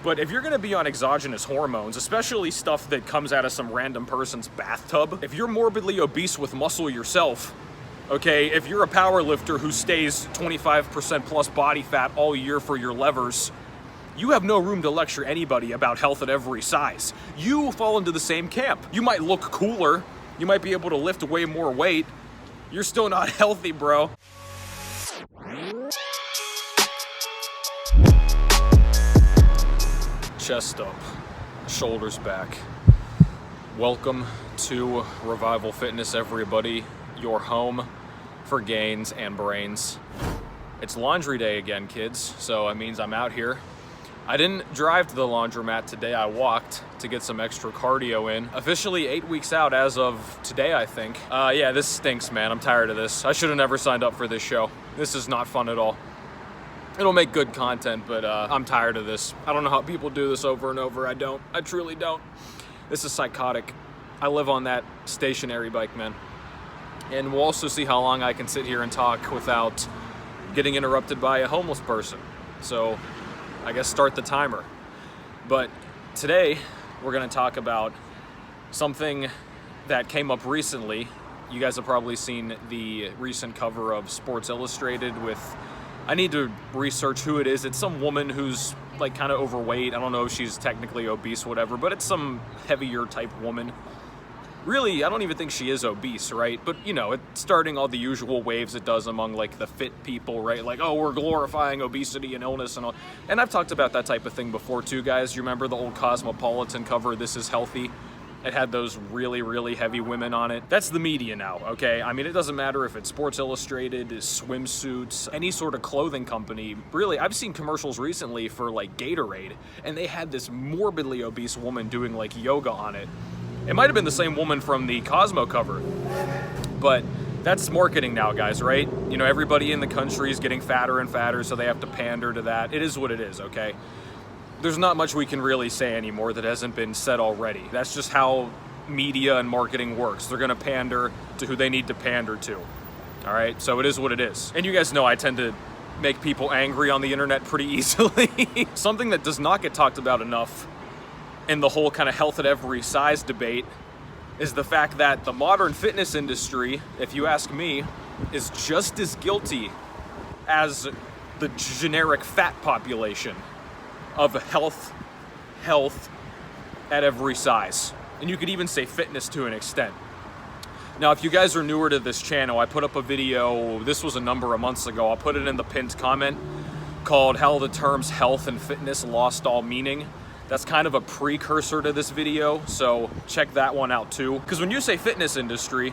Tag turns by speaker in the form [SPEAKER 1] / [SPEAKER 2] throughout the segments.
[SPEAKER 1] But if you're gonna be on exogenous hormones, especially stuff that comes out of some random person's bathtub, if you're morbidly obese with muscle yourself, okay, if you're a power lifter who stays 25% plus body fat all year for your levers, you have no room to lecture anybody about health at every size. You fall into the same camp. You might look cooler, you might be able to lift way more weight, you're still not healthy, bro. Chest up, shoulders back. Welcome to Revival Fitness, everybody. Your home for gains and brains. It's laundry day again, kids, so it means I'm out here. I didn't drive to the laundromat today. I walked to get some extra cardio in. Officially 8 weeks out as of today, I think. Yeah, this stinks, man. I'm tired of this. I should have never signed up for this show. This is not fun at all. It'll make good content, but I'm tired of this. I don't know how people do this over and over. I don't. I truly don't. This is psychotic. I live on that stationary bike, man. And we'll also see how long I can sit here and talk without getting interrupted by a homeless person. So I guess start the timer. But today we're going to talk about something that came up recently. You guys have probably seen the recent cover of Sports Illustrated with, I need to research who it is. It's some woman who's like kind of overweight. I don't know if she's technically obese, whatever, but it's some heavier type woman. Really, I don't even think she is obese, right? But, you know, it's starting all the usual waves it does among, like, the fit people, right? Like, oh, we're glorifying obesity and illness and all. And I've talked about that type of thing before, too, guys. You remember the old Cosmopolitan cover, This Is Healthy? It had those really, really heavy women on it. That's the media now, okay? I mean, it doesn't matter if it's Sports Illustrated, swimsuits, any sort of clothing company. Really, I've seen commercials recently for, like, Gatorade, and they had this morbidly obese woman doing, like, yoga on it. It might have been the same woman from the Cosmo cover, but that's marketing now, guys, right? You know, everybody in the country is getting fatter and fatter, so they have to pander to that. It is what it is, okay? There's not much we can really say anymore that hasn't been said already. That's just how media and marketing works. They're gonna pander to who they need to pander to, all right? So it is what it is. And you guys know I tend to make people angry on the internet pretty easily. Something that does not get talked about enough in the whole kind of health at every size debate is the fact that the modern fitness industry, if you ask me, is just as guilty as the generic fat population of health at every size. And you could even say fitness to an extent. Now, if you guys are newer to this channel, I put up a video, this was a number of months ago, I'll put it in the pinned comment, called How the Terms Health and Fitness Lost All Meaning. That's kind of a precursor to this video, so check that one out too. Because when you say fitness industry,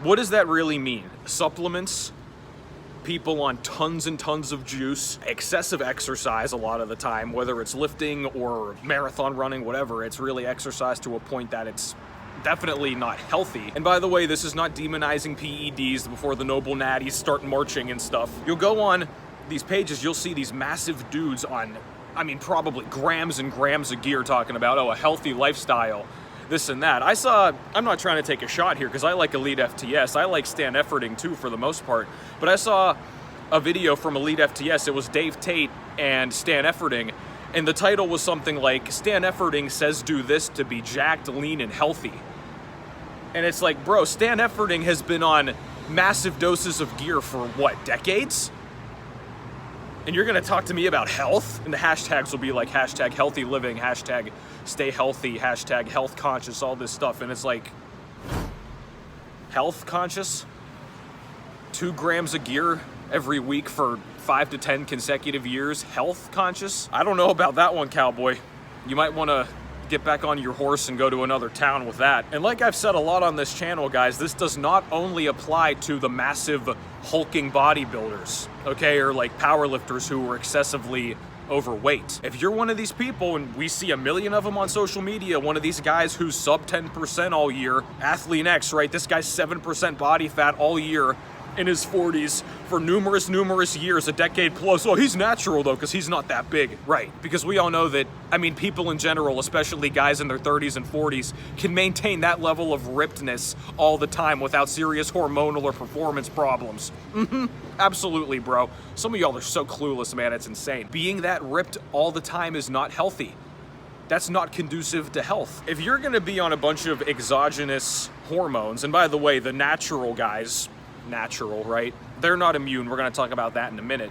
[SPEAKER 1] what does that really mean? Supplements, people on tons and tons of juice, excessive exercise a lot of the time, whether it's lifting or marathon running, whatever, it's really exercise to a point that it's definitely not healthy. And by the way, this is not demonizing PEDs before the noble natties start marching and stuff. You'll go on these pages, you'll see these massive dudes on, I mean, probably grams and grams of gear talking about, oh, a healthy lifestyle, this and that. I'm not trying to take a shot here because I like Elite FTS. I like Stan Efferding too for the most part. But I saw a video from Elite FTS. It was Dave Tate and Stan Efferding. And the title was something like, Stan Efferding says do this to be jacked, lean, and healthy. And it's like, bro, Stan Efferding has been on massive doses of gear for what, decades? And you're gonna talk to me about health? And the hashtags will be like hashtag healthy living, hashtag stay healthy, hashtag health conscious, all this stuff. And it's like, health conscious? 2 grams of gear every week for 5 to 10 consecutive years, health conscious? I don't know about that one, cowboy. You might wanna get back on your horse and go to another town with that. And like I've said a lot on this channel, guys, this does not only apply to the massive hulking bodybuilders, okay, or like powerlifters who are excessively overweight. If you're one of these people, and we see a million of them on social media, one of these guys who's sub 10% all year, Athlete X, right? This guy's 7% body fat all year, in his 40s for numerous years, a decade plus. Oh, he's natural though, because he's not that big. Right, because we all know that, I mean, people in general, especially guys in their 30s and 40s, can maintain that level of rippedness all the time without serious hormonal or performance problems. Absolutely, bro. Some of y'all are so clueless, man, it's insane. Being that ripped all the time is not healthy. That's not conducive to health. If you're gonna be on a bunch of exogenous hormones, and by the way, the natural guys, natural, right? They're not immune. We're going to talk about that in a minute.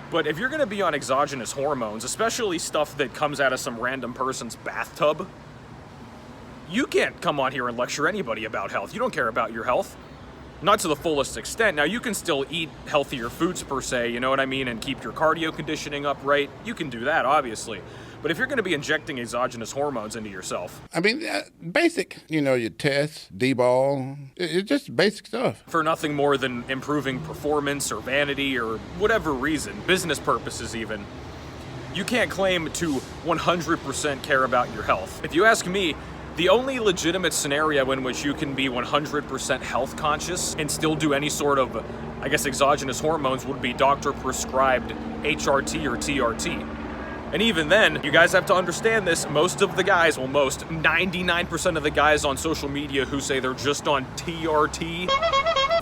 [SPEAKER 1] But if you're going to be on exogenous hormones, especially stuff that comes out of some random person's bathtub, you can't come on here and lecture anybody about health. You don't care about your health. Not to the fullest extent. Now, you can still eat healthier foods per se, you know what I mean, and keep your cardio conditioning up, right? You can do that, obviously. But if you're going to be injecting exogenous hormones into yourself...
[SPEAKER 2] I mean, basic, your tests, D-ball, it's just basic stuff.
[SPEAKER 1] For nothing more than improving performance or vanity or whatever reason, business purposes even, you can't claim to 100% care about your health. If you ask me, the only legitimate scenario in which you can be 100% health conscious and still do any sort of, I guess, exogenous hormones would be doctor-prescribed HRT or TRT. And even then, you guys have to understand this, most of the guys, well, 99% of the guys on social media who say they're just on TRT,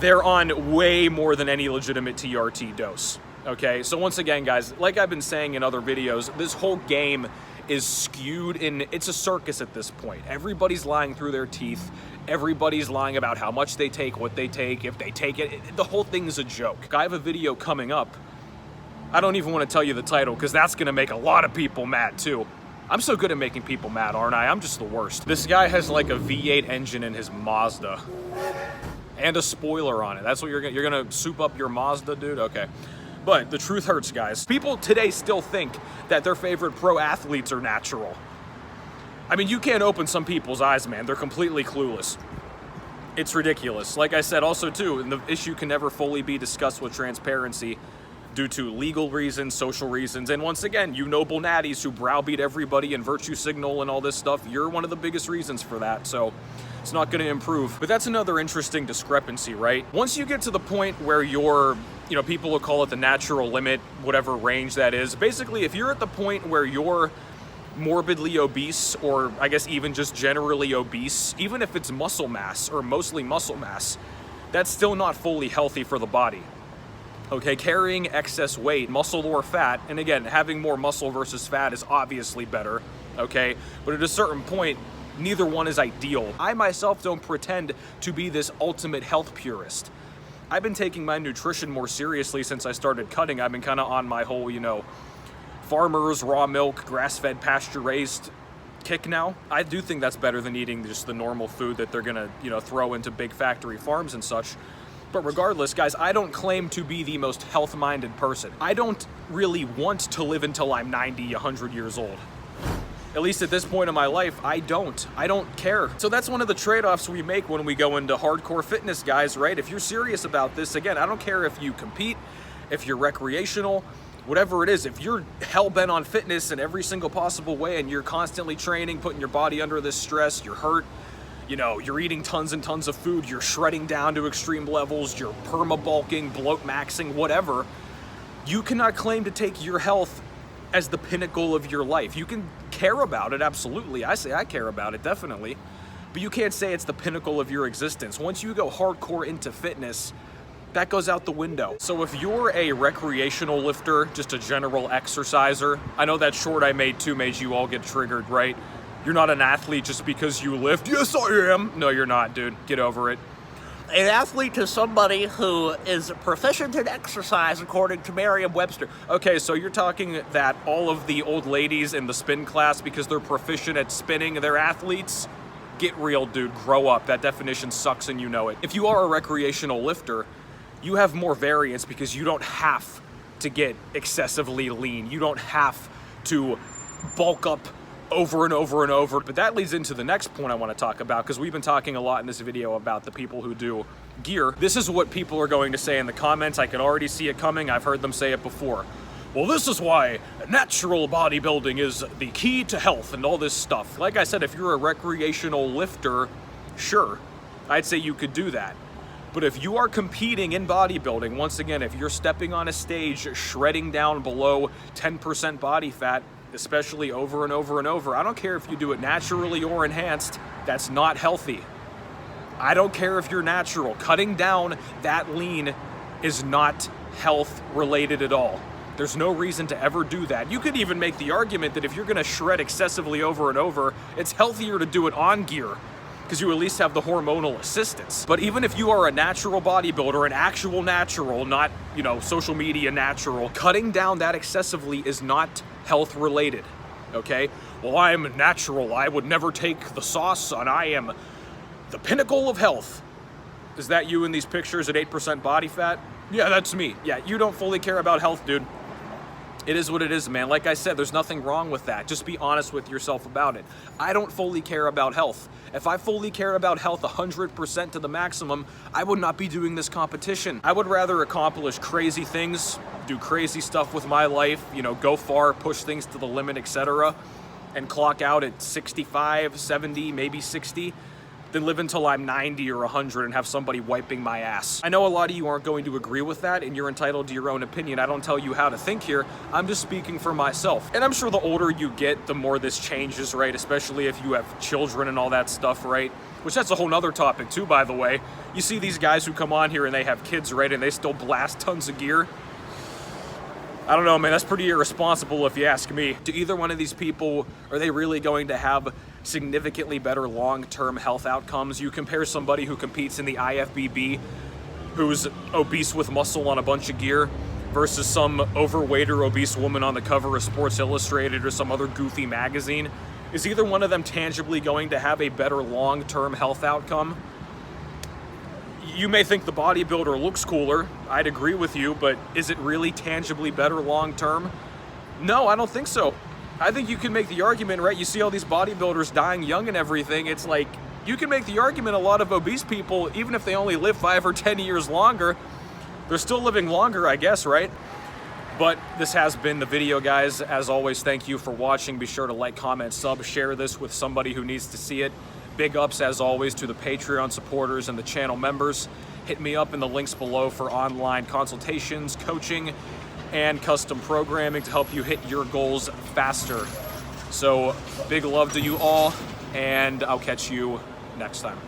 [SPEAKER 1] they're on way more than any legitimate TRT dose, okay? So once again, guys, like I've been saying in other videos, this whole game is skewed in, it's a circus at this point. Everybody's lying through their teeth. Everybody's lying about how much they take, what they take, if they take it. The whole thing is a joke. I have a video coming up. I don't even want to tell you the title because that's going to make a lot of people mad too. I'm so good at making people mad, aren't I? I'm just the worst. This guy has like a V8 engine in his Mazda and a spoiler on it. That's what you're going to soup up your Mazda, dude? Okay. But the truth hurts, guys. People today still think that their favorite pro athletes are natural. I mean, you can't open some people's eyes, man. They're completely clueless. It's ridiculous. Like I said, also too, the issue can never fully be discussed with transparency due to legal reasons, social reasons, and once again, you noble natties who browbeat everybody and virtue signal and all this stuff, you're one of the biggest reasons for that, so it's not going to improve. But that's another interesting discrepancy, right? Once you get to the point where you're, people will call it the natural limit, whatever range that is, basically, if you're at the point where you're morbidly obese, or I guess even just generally obese, even if it's muscle mass, or mostly muscle mass, that's still not fully healthy for the body. Okay, carrying excess weight, muscle or fat, and again, having more muscle versus fat is obviously better, okay? But at a certain point, neither one is ideal. I myself don't pretend to be this ultimate health purist. I've been taking my nutrition more seriously since I started cutting. I've been kind of on my whole, farmers, raw milk, grass-fed, pasture-raised kick now. I do think that's better than eating just the normal food that they're gonna, throw into big factory farms and such. But regardless, guys, I don't claim to be the most health-minded person. I don't really want to live until I'm 90, 100 years old. At least at this point in my life, I don't care. So that's one of the trade-offs we make when we go into hardcore fitness, guys, right? If you're serious about this, again, I don't care if you compete, if you're recreational, whatever it is, if you're hell-bent on fitness in every single possible way and you're constantly training, putting your body under this stress, you're hurt, you're eating tons and tons of food, you're shredding down to extreme levels, you're perma-bulking, bloat maxing, whatever, you cannot claim to take your health as the pinnacle of your life. You can care about it, absolutely. I say I care about it, definitely. But you can't say it's the pinnacle of your existence. Once you go hardcore into fitness, that goes out the window. So if you're a recreational lifter, just a general exerciser, I know that short I made too made you all get triggered, right? You're not an athlete just because you lift. Yes, I am. No, you're not, dude. Get over it.
[SPEAKER 3] An athlete is somebody who is proficient in exercise, according to Merriam-Webster.
[SPEAKER 1] Okay, so you're talking that all of the old ladies in the spin class, because they're proficient at spinning, they're athletes? Get real, dude. Grow up. That definition sucks and you know it. If you are a recreational lifter, you have more variance because you don't have to get excessively lean. You don't have to bulk up over and over and over. But that leads into the next point I want to talk about, because we've been talking a lot in this video about the people who do gear. This is what people are going to say in the comments. I can already see it coming. I've heard them say it before. Well, this is why natural bodybuilding is the key to health and all this stuff. Like I said, if you're a recreational lifter, sure, I'd say you could do that. But if you are competing in bodybuilding, once again, if you're stepping on a stage, shredding down below 10% body fat, especially over and over and over, I don't care if you do it naturally or enhanced, that's not healthy. I don't care if you're natural. Cutting down that lean is not health related at all. There's no reason to ever do that. You could even make the argument that if you're gonna shred excessively over and over, it's healthier to do it on gear, because you at least have the hormonal assistance. But even if you are a natural bodybuilder, an actual natural, not, social media natural, cutting down that excessively is not health related, okay? Well, I'm natural, I would never take the sauce, and I am the pinnacle of health. Is that you in these pictures at 8% body fat? Yeah, that's me. Yeah, you don't fully care about health, dude. It is what it is, man. Like I said, there's nothing wrong with that. Just be honest with yourself about it. I don't fully care about health. If I fully cared about health 100% to the maximum, I would not be doing this competition. I would rather accomplish crazy things, do crazy stuff with my life, go far, push things to the limit, etc., and clock out at 65, 70, maybe 60, than live until I'm 90 or 100 and have somebody wiping my ass. I know a lot of you aren't going to agree with that, and you're entitled to your own opinion. I don't tell you how to think here. I'm just speaking for myself. And I'm sure the older you get, the more this changes, right? Especially if you have children and all that stuff, right? Which that's a whole nother topic too, by the way. You see these guys who come on here and they have kids, right? And they still blast tons of gear. I don't know, man, that's pretty irresponsible if you ask me. Do either one of these people, are they really going to have significantly better long-term health outcomes? You compare somebody who competes in the IFBB, who's obese with muscle on a bunch of gear, versus some overweight or obese woman on the cover of Sports Illustrated or some other goofy magazine. Is either one of them tangibly going to have a better long-term health outcome? You may think the bodybuilder looks cooler, I'd agree with you, but is it really tangibly better long-term? No, I don't think so. I think you can make the argument, right? You see all these bodybuilders dying young and everything. It's like, you can make the argument a lot of obese people, even if they only live 5 or 10 years longer, they're still living longer, I guess, right? But this has been the video, guys. As always, thank you for watching. Be sure to like, comment, sub, share this with somebody who needs to see it. Big ups, as always, to the Patreon supporters and the channel members. Hit me up in the links below for online consultations, coaching, and custom programming to help you hit your goals faster. So, big love to you all, and I'll catch you next time.